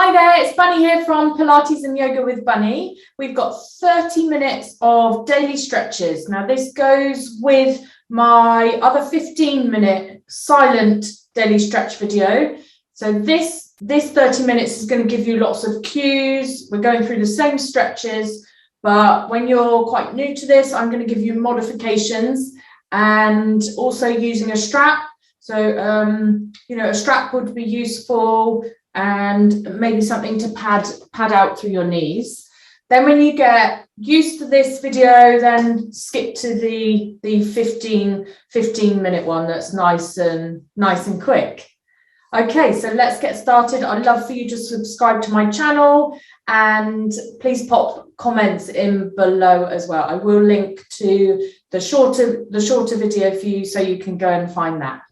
Hi there, it's Bunny here from Pilates and Yoga with Bunny. We've got 30 minutes of daily stretches. Now this goes with my other 15-minute silent daily stretch video. So this 30 minutes is going to give you lots of cues. We're going through the same stretches, but when you're quite new to this, I'm going to give you modifications and also using a strap. So, a strap would be useful, and maybe something to pad out through your knees. Then when you get used to this video, then skip to the 15-minute one that's nice and quick. Okay, so let's get started. I'd love for you to subscribe to my channel and please pop comments in below as well. I will link to the shorter video for you so you can go and find that.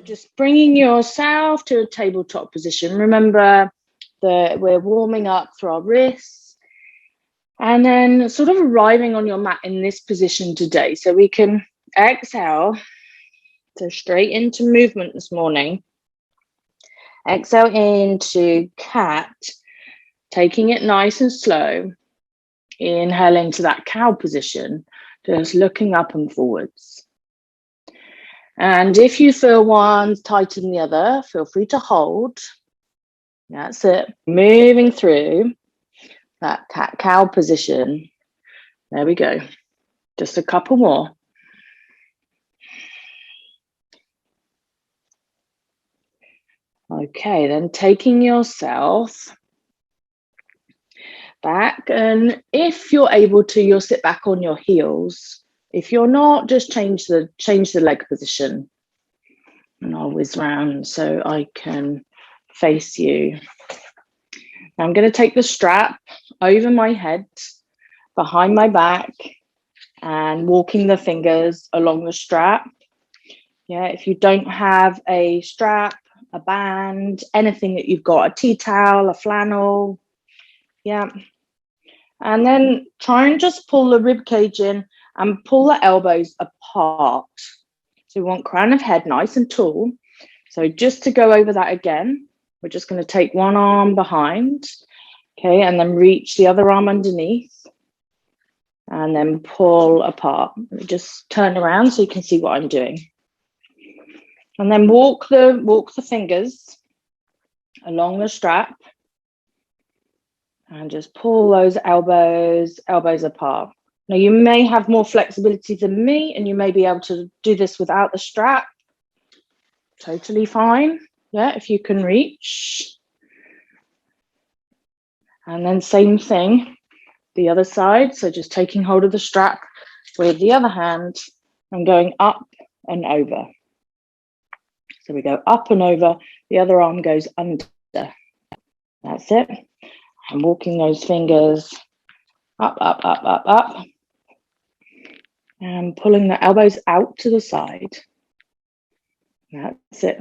Just bringing yourself to a tabletop position. Remember that we're warming up through our wrists and then sort of arriving on your mat in this position today. So we can exhale, so straight into movement this morning. Exhale into cat, taking it nice and slow. Inhaling to that cow position, just looking up and forwards. And if you feel one's tighter than the other, feel free to hold. That's it. Moving through that cat-cow position. There we go. Just a couple more. Okay, then taking yourself back. And if you're able to, you'll sit back on your heels. If you're not, just change the leg position. And I'll whiz round so I can face you. Now I'm going to take the strap over my head, behind my back, and walking the fingers along the strap. Yeah, if you don't have a strap, a band, anything that you've got, a tea towel, a flannel. Yeah. And then try and just pull the rib cage in and pull the elbows apart. So we want crown of head nice and tall. So just to go over that again, we're just going to take one arm behind, okay, and then reach the other arm underneath and then pull apart. Let me just turn around so you can see what I'm doing. And then walk the fingers along the strap and just pull those elbows apart. Now, you may have more flexibility than me, and you may be able to do this without the strap. Totally fine. Yeah, if you can reach. And then same thing, the other side. So just taking hold of the strap with the other hand and going up and over. So we go up and over, the other arm goes under. That's it. And walking those fingers up, up, up, up, up. And pulling the elbows out to the side. That's it.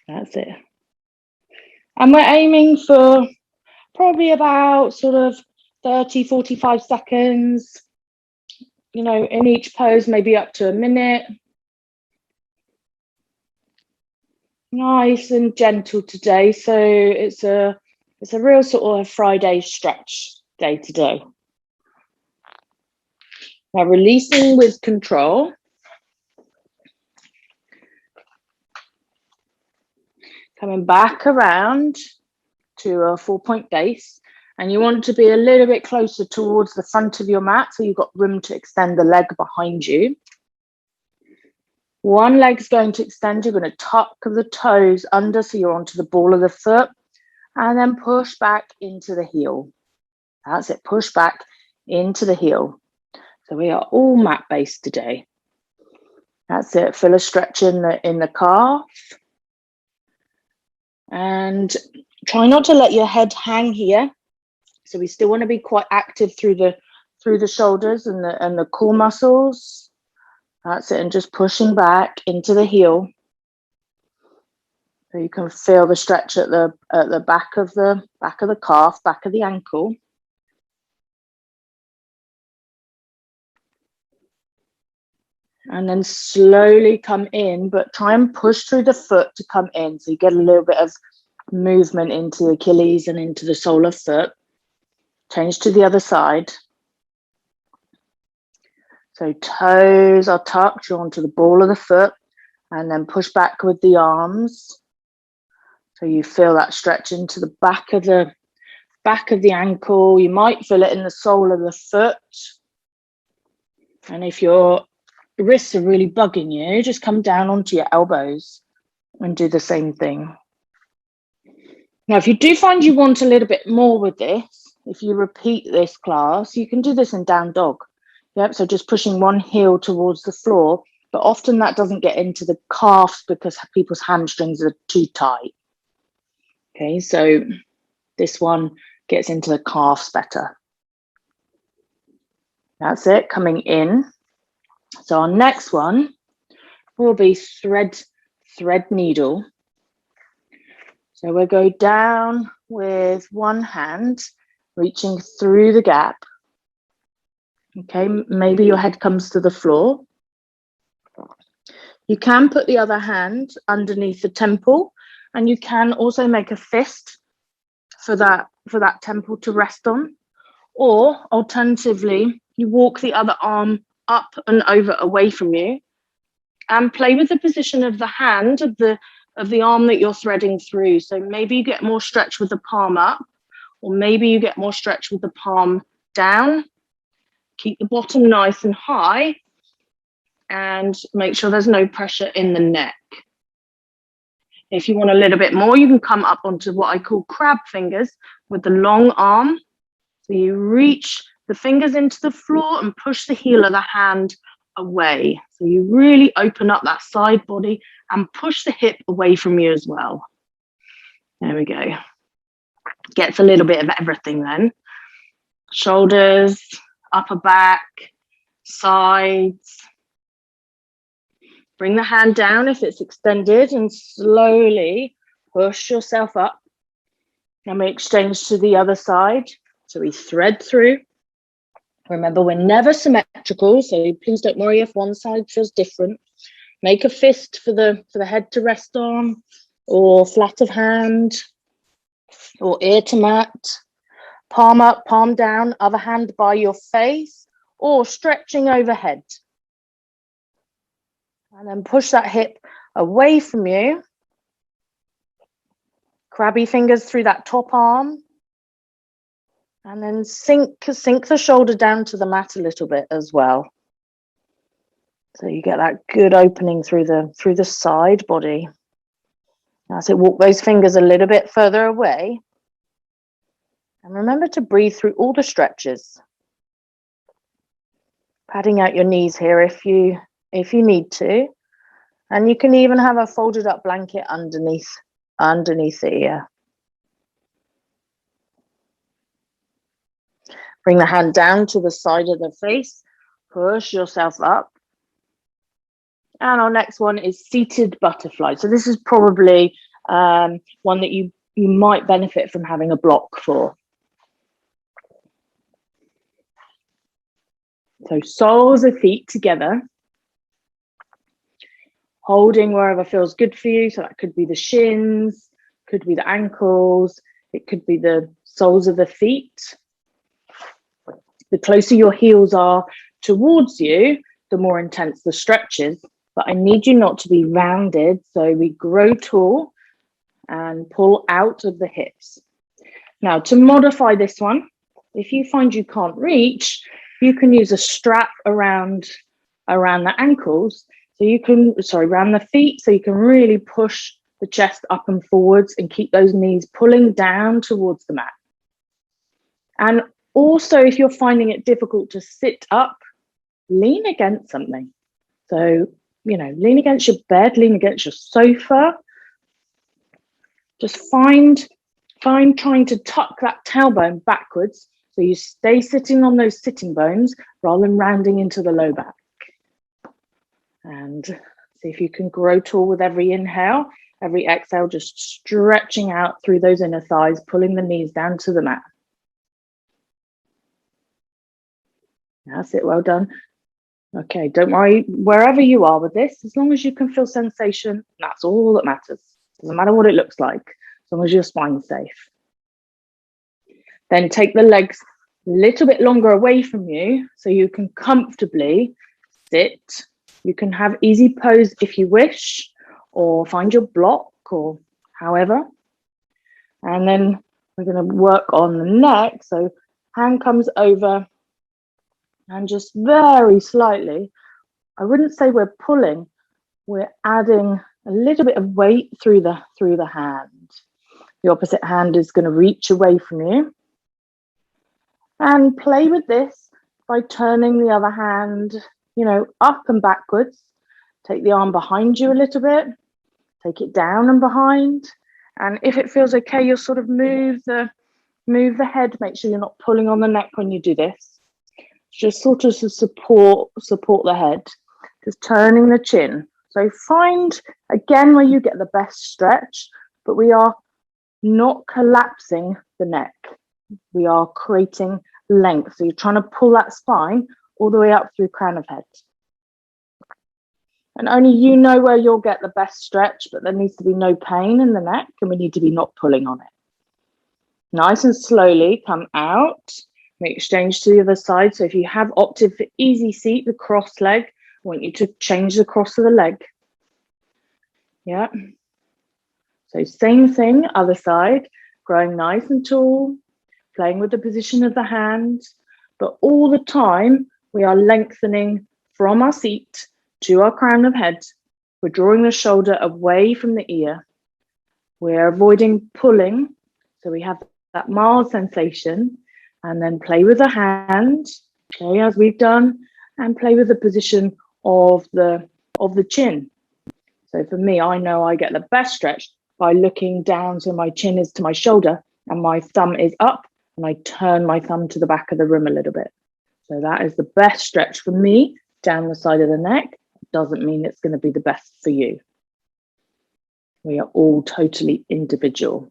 That's it. And we're aiming for probably about sort of 30, 45 seconds, in each pose, maybe up to a minute. Nice and gentle today. So it's a real sort of Friday stretch day today. Now, releasing with control. Coming back around to a 4-point base. And you want to be a little bit closer towards the front of your mat so you've got room to extend the leg behind you. One leg's going to extend. You're going to tuck the toes under so you're onto the ball of the foot. And then push back into the heel. That's it. Push back into the heel. So we are all mat-based today. That's it. Feel a stretch in the calf. And try not to let your head hang here. So we still want to be quite active through the shoulders and the core muscles. That's it. And just pushing back into the heel. So you can feel the stretch at the back of the calf, back of the ankle. And then slowly come in, but try and push through the foot to come in. So you get a little bit of movement into the Achilles and into the sole of foot. Change to the other side. So toes are tucked, you're onto the ball of the foot, and then push back with the arms. So you feel that stretch into the back of the ankle. You might feel it in the sole of the foot. And if your wrists are really bugging you, just come down onto your elbows and do the same thing. Now, if you do find you want a little bit more with this, if you repeat this class, you can do this in down dog. Yep, so just pushing one heel towards the floor, but often that doesn't get into the calves because people's hamstrings are too tight. Okay, so this one gets into the calves better. That's it, coming in. So our next one will be thread needle. So we'll go down with one hand, reaching through the gap. Okay, maybe your head comes to the floor. You can put the other hand underneath the temple, and you can also make a fist for that temple to rest on. Or alternatively, you walk the other arm up and over away from you and play with the position of the hand of the arm that you're threading through. So maybe you get more stretch with the palm up, or maybe you get more stretch with the palm down. Keep the bottom nice and high and make sure there's no pressure in the neck. If you want a little bit more, you can come up onto what I call crab fingers with the long arm. So you reach the fingers into the floor and push the heel of the hand away. So you really open up that side body and push the hip away from you as well. There we go. Gets a little bit of everything then. Shoulders, upper back, sides. Bring the hand down if it's extended and slowly push yourself up. And we exchange to the other side. So we thread through. Remember, we're never symmetrical, so please don't worry if one side feels different. Make a fist for the head to rest on, or flat of hand, or ear to mat. Palm up, palm down, other hand by your face, or stretching overhead. And then push that hip away from you. Crabby fingers through that top arm. And then sink the shoulder down to the mat a little bit as well. So you get that good opening through the side body. Now, so walk those fingers a little bit further away. And remember to breathe through all the stretches. Padding out your knees here if you need to. And you can even have a folded up blanket underneath the ear. Bring the hand down to the side of the face. Push yourself up. And our next one is seated butterfly. So this is probably one that you might benefit from having a block for. So soles of feet together. Holding wherever feels good for you. So that could be the shins, could be the ankles, it could be the soles of the feet. The closer your heels are towards you, the more intense the stretch is. But I need you not to be rounded. So we grow tall and pull out of the hips. Now, to modify this one, if you find you can't reach, you can use a strap around the ankles. So you can, around the feet. So you can really push the chest up and forwards and keep those knees pulling down towards the mat. And also, if you're finding it difficult to sit up, lean against something. So, lean against your bed, lean against your sofa. Just find trying to tuck that tailbone backwards so you stay sitting on those sitting bones rather than rounding into the low back. And see if you can grow tall with every inhale Every exhale, just stretching out through those inner thighs, pulling the knees down to the mat. That's it, well done. Okay, don't worry, wherever you are with this, as long as you can feel sensation, that's all that matters. Doesn't matter what it looks like, as long as your spine's safe. Then take the legs a little bit longer away from you so you can comfortably sit. You can have easy pose if you wish, or find your block, or however. And then we're going to work on the neck. So hand comes over and just very slightly, I wouldn't say we're pulling, we're adding a little bit of weight through the hand. The opposite hand is going to reach away from you. And play with this by turning the other hand, up and backwards. Take the arm behind you a little bit. Take it down and behind. And if it feels okay, you'll sort of move the head. Make sure you're not pulling on the neck when you do this. Just sort of to support the head. Just turning the chin. So find, again, where you get the best stretch, but we are not collapsing the neck. We are creating length. So you're trying to pull that spine all the way up through crown of head. And only you know where you'll get the best stretch, but there needs to be no pain in the neck and we need to be not pulling on it. Nice and slowly come out. We exchange to the other side. So if you have opted for easy seat, the cross leg, I want you to change the cross of the leg. Yeah. So same thing, other side, growing nice and tall, playing with the position of the hand, but all the time we are lengthening from our seat to our crown of head. We're drawing the shoulder away from the ear. We're avoiding pulling, so we have that mild sensation, and then play with the hand, okay, as we've done, and play with the position of the chin. So for me, I know I get the best stretch by looking down, so my chin is to my shoulder and my thumb is up, and I turn my thumb to the back of the room a little bit. So that is the best stretch for me down the side of the neck. Doesn't mean it's going to be the best for you. We are all totally individual.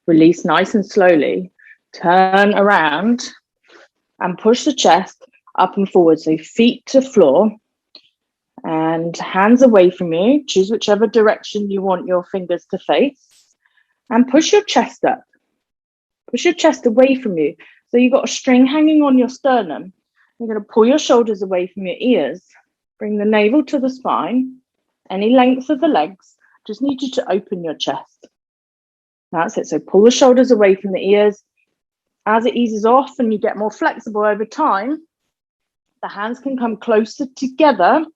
Release nice and slowly. Turn around and push the chest up and forward. So feet to floor and hands away from you. Choose whichever direction you want your fingers to face and push your chest up. Push your chest away from you. So you've got a string hanging on your sternum. You're going to pull your shoulders away from your ears. Bring the navel to the spine. Any length of the legs. Just need you to open your chest. That's it. So pull the shoulders away from the ears. As it eases off and you get more flexible over time, the hands can come closer together.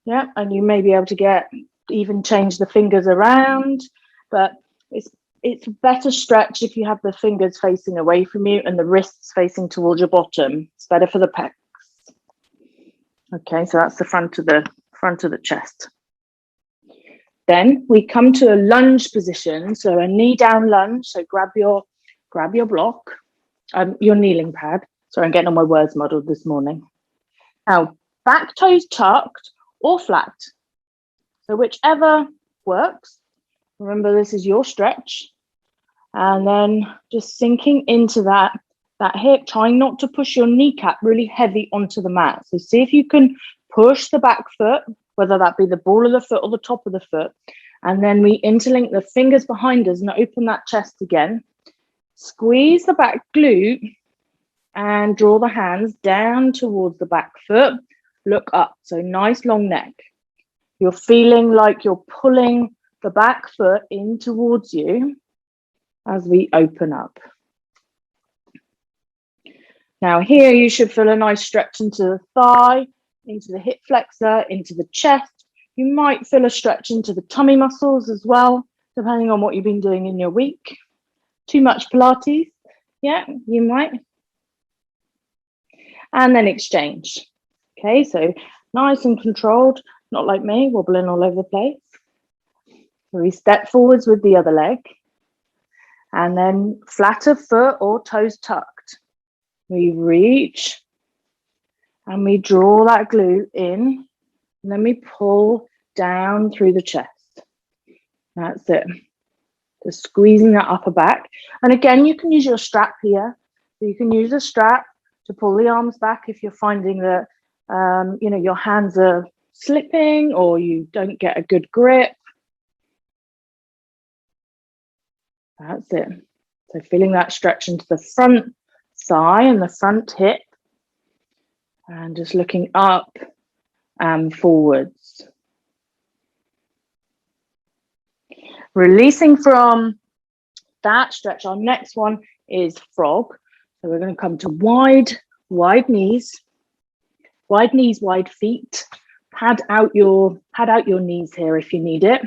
Yeah, and you may be able to even change the fingers around, but it's better stretch if you have the fingers facing away from you and the wrists facing towards your bottom. It's better for the pecs. Okay, so that's the front of the chest. Then we come to a lunge position, so a knee down lunge. So grab your block, your kneeling pad. Sorry, I'm getting all my words muddled this morning. Now, back toes tucked or flat. So whichever works. Remember, this is your stretch. And then just sinking into that hip, trying not to push your kneecap really heavy onto the mat. So see if you can push the back foot, whether that be the ball of the foot or the top of the foot. And then we interlink the fingers behind us and open that chest again. Squeeze the back glute and draw the hands down towards the back foot. Look up. So nice long neck. You're feeling like you're pulling the back foot in towards you as we open up. Now here you should feel a nice stretch into the thigh, into the hip flexor, into the chest. You might feel a stretch into the tummy muscles as well, depending on what you've been doing in your week. Too much Pilates? Yeah, you might. And then exchange. Okay, so nice and controlled, not like me, wobbling all over the place. We step forwards with the other leg. And then flatter foot or toes tucked. We reach And we draw that glute in, and then we pull down through the chest. That's it. Just squeezing that upper back. And again, you can use your strap here. So you can use a strap to pull the arms back if you're finding that you know, your hands are slipping or you don't get a good grip. That's it. So feeling that stretch into the front thigh and the front hip, and just looking up and forwards. Releasing from that stretch, our next one is frog. So we're going to come to wide knees, wide feet. Pad out your knees here if you need it.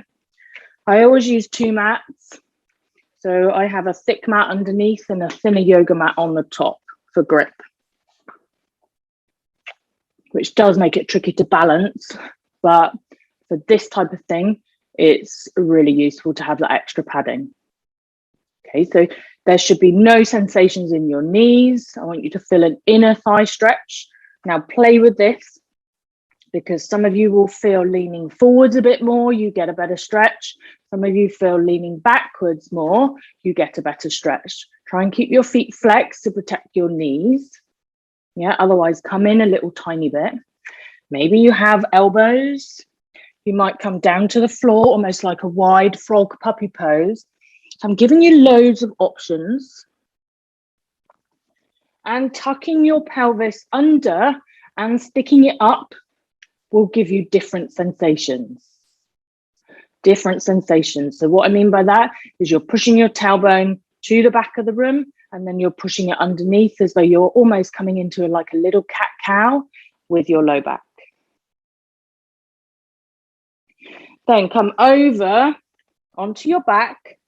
I always use 2 mats. So I have a thick mat underneath and a thinner yoga mat on the top for grip, which does make it tricky to balance. But for this type of thing, it's really useful to have that extra padding. Okay, so there should be no sensations in your knees. I want you to feel an inner thigh stretch. Now play with this, because some of you will feel leaning forwards a bit more, you get a better stretch. Some of you feel leaning backwards more, you get a better stretch. Try and keep your feet flexed to protect your knees. Yeah, otherwise come in a little tiny bit. Maybe you have elbows. You might come down to the floor, almost like a wide frog puppy pose. So I'm giving you loads of options. And tucking your pelvis under and sticking it up will give you different sensations. Different sensations. So what I mean by that is you're pushing your tailbone to the back of the room, and then you're pushing it underneath as though you're almost coming into like a little cat-cow with your low back. Then come over onto your back.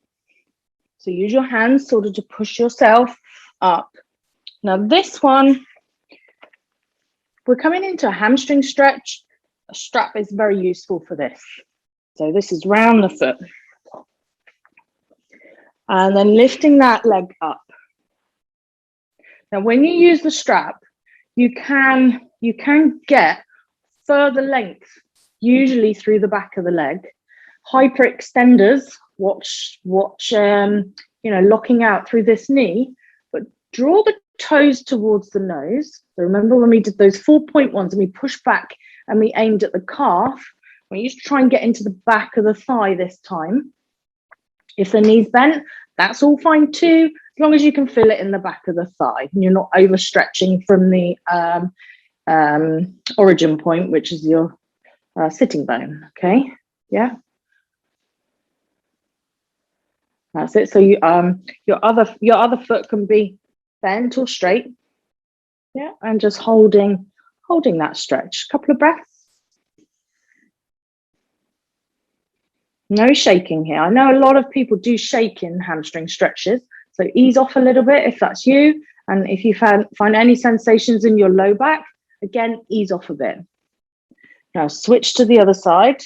So use your hands sort of to push yourself up. Now this one, we're coming into a hamstring stretch. A strap is very useful for this. So this is round the foot. And then lifting that leg up. Now when you use the strap, you can get further length, usually through the back of the leg. Hyperextenders, watch you know, locking out through this knee, but draw the toes towards the nose. So remember when we did those 4-point ones and we pushed back and we aimed at the calf, we used to try and get into the back of the thigh this time. If the knee's bent, that's all fine too, as long as you can feel it in the back of the thigh and you're not overstretching from the origin point, which is your sitting bone. Okay, yeah. That's it. So you your other foot can be bent or straight. Yeah, and just holding that stretch. A couple of breaths. No shaking here. I know a lot of people do shake in hamstring stretches, so ease off a little bit if that's you. And if you find any sensations in your low back, again, ease off a bit. Now switch to the other side.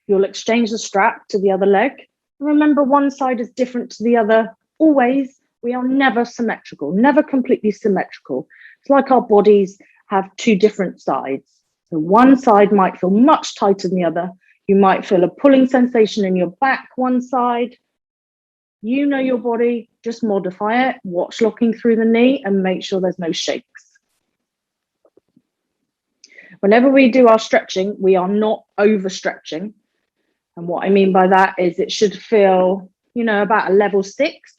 You'll exchange the strap to the other leg. Remember, one side is different to the other. Always, we are never symmetrical, never completely symmetrical. It's like our bodies have 2 different sides. So one side might feel much tighter than the other. You might feel a pulling sensation in your back one side. You know your body, just modify it. Watch locking through the knee and make sure there's no shakes. Whenever we do our stretching, we are not overstretching. And what I mean by that is it should feel, you know, about a level 6,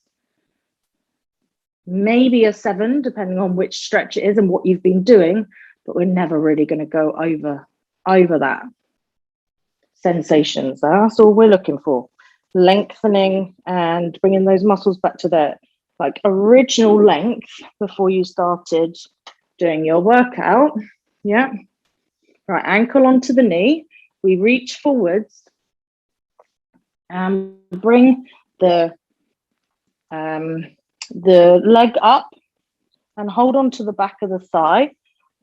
maybe a 7, depending on which stretch it is and what you've been doing, but we're never really going to go over that sensations. That's all we're looking for. Lengthening and bringing those muscles back to their like original length before you started doing your workout. Yeah. Right, ankle onto the knee. We reach forwards and bring the leg up and hold on to the back of the thigh.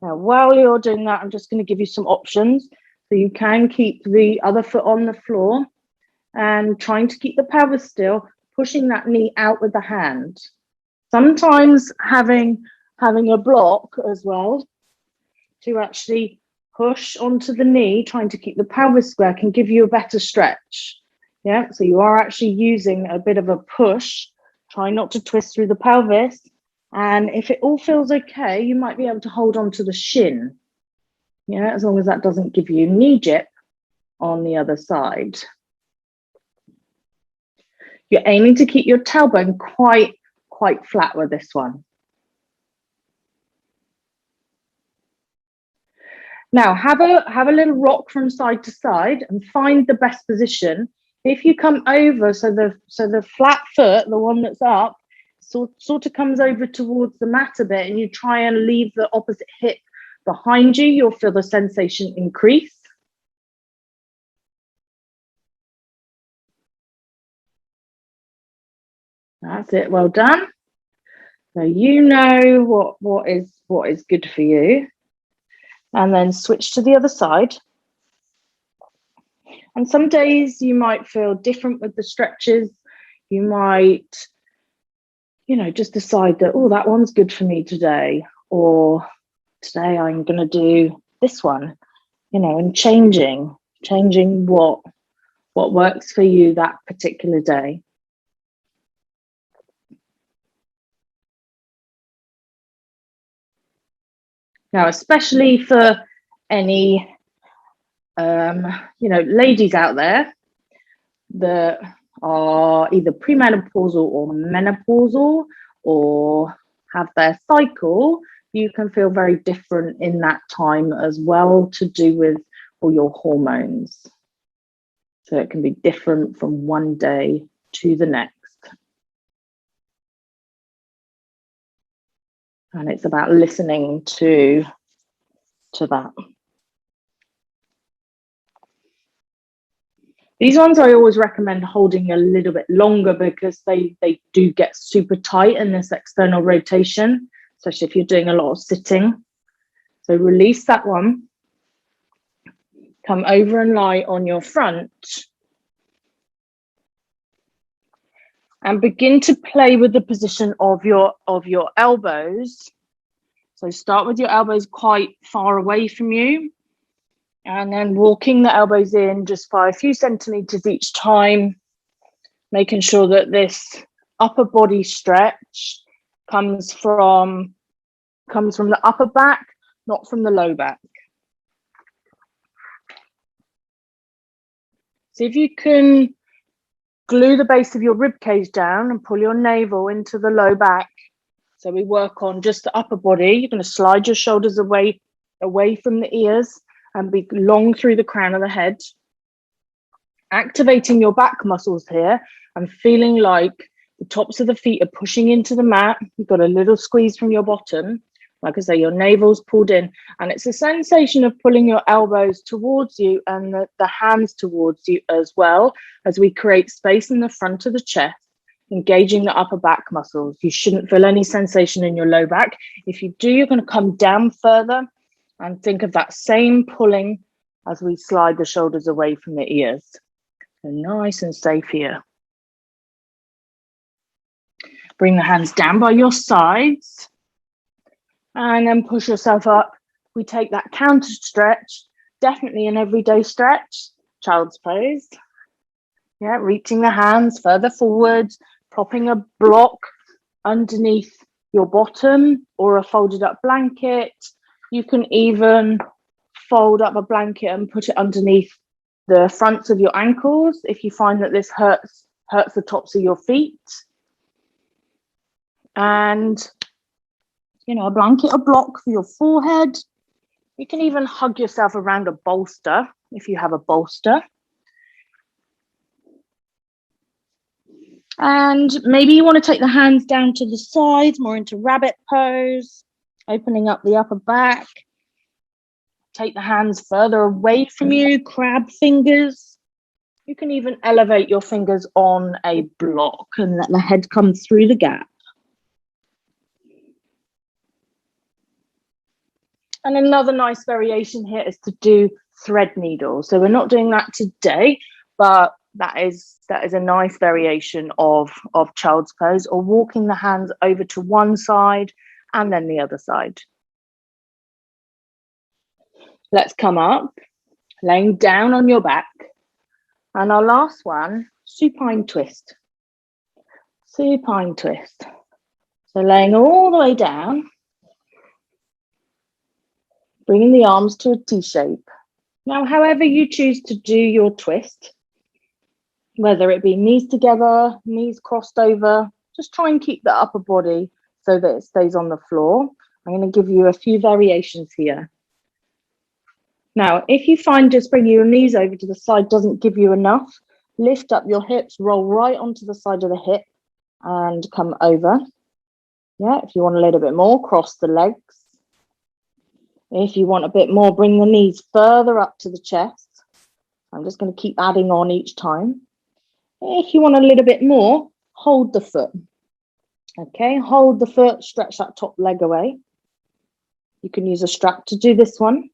Now, while you're doing that, I'm just going to give you some options. So you can keep the other foot on the floor and trying to keep the pelvis still, pushing that knee out with the hand. Sometimes having having a block as well to actually push onto the knee, trying to keep the pelvis square, can give you a better stretch. Yeah, so you are actually using a bit of a push. Try not to twist through the pelvis. And if it all feels okay, you might be able to hold on to the shin. Yeah, as long as that doesn't give you knee dip on the other side. You're aiming to keep your tailbone quite flat with this one. Now have a little rock from side to side and find the best position. If you come over, so the flat foot, the one that's up, sort of comes over towards the mat a bit, and you try and leave the opposite hip behind you, you'll feel the sensation increase. That's it, well done. So you know what is good for you. And then switch to the other side. And some days you might feel different with the stretches. You might, just decide that, oh, that one's good for me today. Or today I'm going to do this one, and changing what works for you that particular day. Now, especially for any, ladies out there that are either premenopausal or menopausal or have their cycle, you can feel very different in that time as well, to do with all your hormones. So it can be different from one day to the next. And it's about listening to that. These ones I always recommend holding a little bit longer, because they do get super tight in this external rotation, especially if you're doing a lot of sitting. So release that one. Come over and lie on your front. And begin to play with the position of your elbows. So start with your elbows quite far away from you, and then walking the elbows in just by a few centimeters each time, making sure that this upper body stretch comes from the upper back, not from the low back. So if you can glue the base of your rib cage down and pull your navel into the low back. So we work on just the upper body. You're going to slide your shoulders away from the ears and be long through the crown of the head. Activating your back muscles here and feeling like the tops of the feet are pushing into the mat. You've got a little squeeze from your bottom. Like I say, your navel's pulled in, and it's a sensation of pulling your elbows towards you and the hands towards you as well, as we create space in the front of the chest, engaging the upper back muscles. You shouldn't feel any sensation in your low back. If you do, you're going to come down further and think of that same pulling as we slide the shoulders away from the ears. So nice and safe here. Bring the hands down by your sides. And then push yourself up. We take that counter stretch, definitely an everyday stretch, child's pose. Yeah, reaching the hands further forward, propping a block underneath your bottom or a folded up blanket. You can even fold up a blanket and put it underneath the fronts of your ankles if you find that this hurts the tops of your feet. And a blanket, a block for your forehead. You can even hug yourself around a bolster if you have a bolster. And maybe you want to take the hands down to the sides, more into rabbit pose, opening up the upper back. Take the hands further away from you, crab fingers. You can even elevate your fingers on a block and let the head come through the gap. And another nice variation here is to do thread needle. So we're not doing that today, but that is a nice variation of child's pose, or walking the hands over to one side and then the other side. Let's come up, laying down on your back. And our last one, supine twist. Supine twist. So laying all the way down, bringing the arms to a T shape. Now, however you choose to do your twist, whether it be knees together, knees crossed over, just try and keep the upper body so that it stays on the floor. I'm going to give you a few variations here. Now, if you find just bringing your knees over to the side doesn't give you enough, lift up your hips, roll right onto the side of the hip and come over. Yeah, if you want a little bit more, cross the legs. If you want a bit more, bring the knees further up to the chest. I'm just going to keep adding on each time. If you want a little bit more, hold the foot. Okay, hold the foot, stretch that top leg away. You can use a strap to do this one.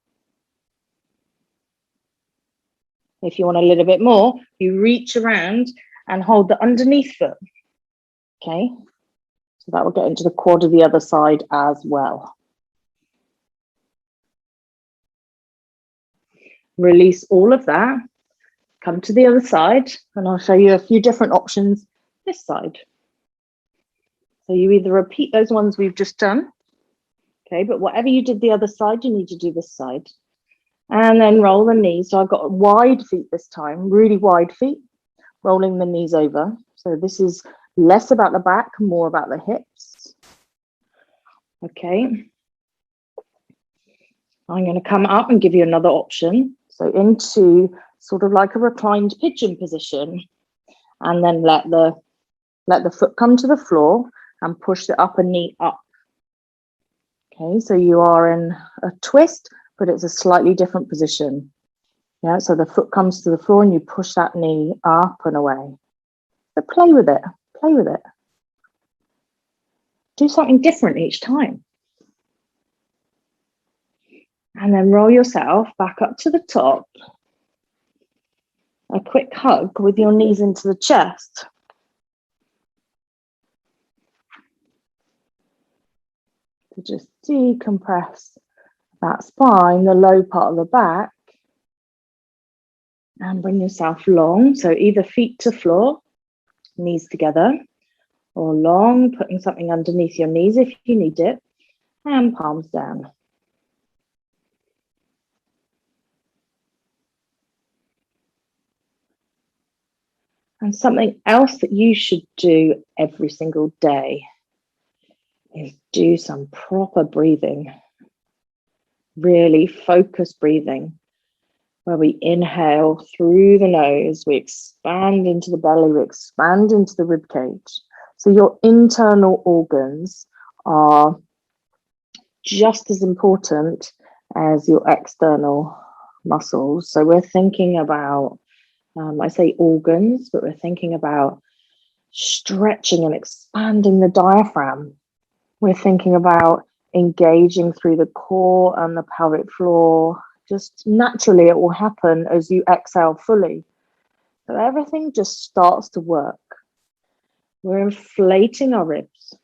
If you want a little bit more, you reach around and hold the underneath foot. Okay, so that will get into the quad of the other side as well. Release all of that. Come to the other side, and I'll show you a few different options this side. So you either repeat those ones we've just done, okay, but whatever you did the other side, you need to do this side. And then roll the knees. So I've got wide feet this time, really wide feet, rolling the knees over. So this is less about the back, more about the hips. Okay. I'm going to come up and give you another option. So into sort of like a reclined pigeon position, and then let the foot come to the floor and push the upper knee up. Okay, so you are in a twist, but it's a slightly different position. Yeah, so the foot comes to the floor and you push that knee up and away. So play with it, play with it. Do something different each time. And then roll yourself back up to the top. A quick hug with your knees into the chest. To just decompress that spine, the low part of the back. And bring yourself long. So either feet to floor, knees together, or long, putting something underneath your knees if you need it, and palms down. And something else that you should do every single day is do some proper breathing, really focused breathing, where we inhale through the nose, we expand into the belly, we expand into the rib cage. So your internal organs are just as important as your external muscles. So we're thinking about, I say organs, but we're thinking about stretching and expanding the diaphragm. We're thinking about engaging through the core and the pelvic floor. Just naturally, it will happen as you exhale fully. So everything just starts to work. We're inflating our ribs.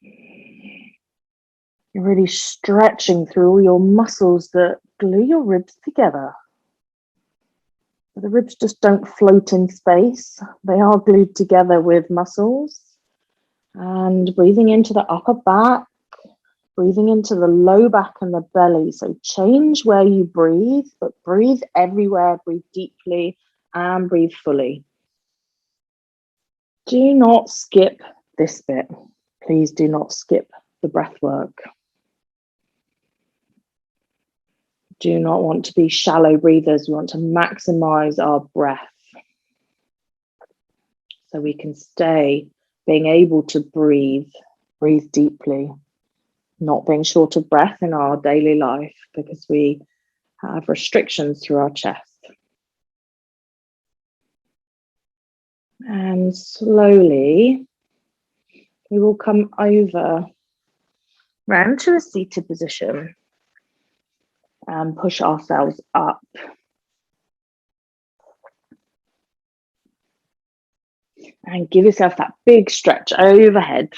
You're really stretching through all your muscles that glue your ribs together. The ribs just don't float in space. They are glued together with muscles. And breathing into the upper back, breathing into the low back and the belly. So change where you breathe, but breathe everywhere, breathe deeply and breathe fully. Do not skip this bit. Please do not skip the breath work. Do not want to be shallow breathers. We want to maximize our breath so we can stay being able to breathe deeply, not being short of breath in our daily life because we have restrictions through our chest. And slowly, we will come over round to a seated position and push ourselves up. And give yourself that big stretch overhead.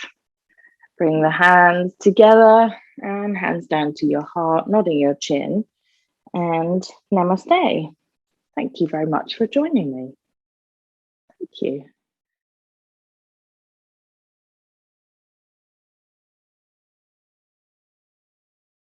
Bring the hands together and hands down to your heart, nodding your chin, and namaste. Thank you very much for joining me. Thank you.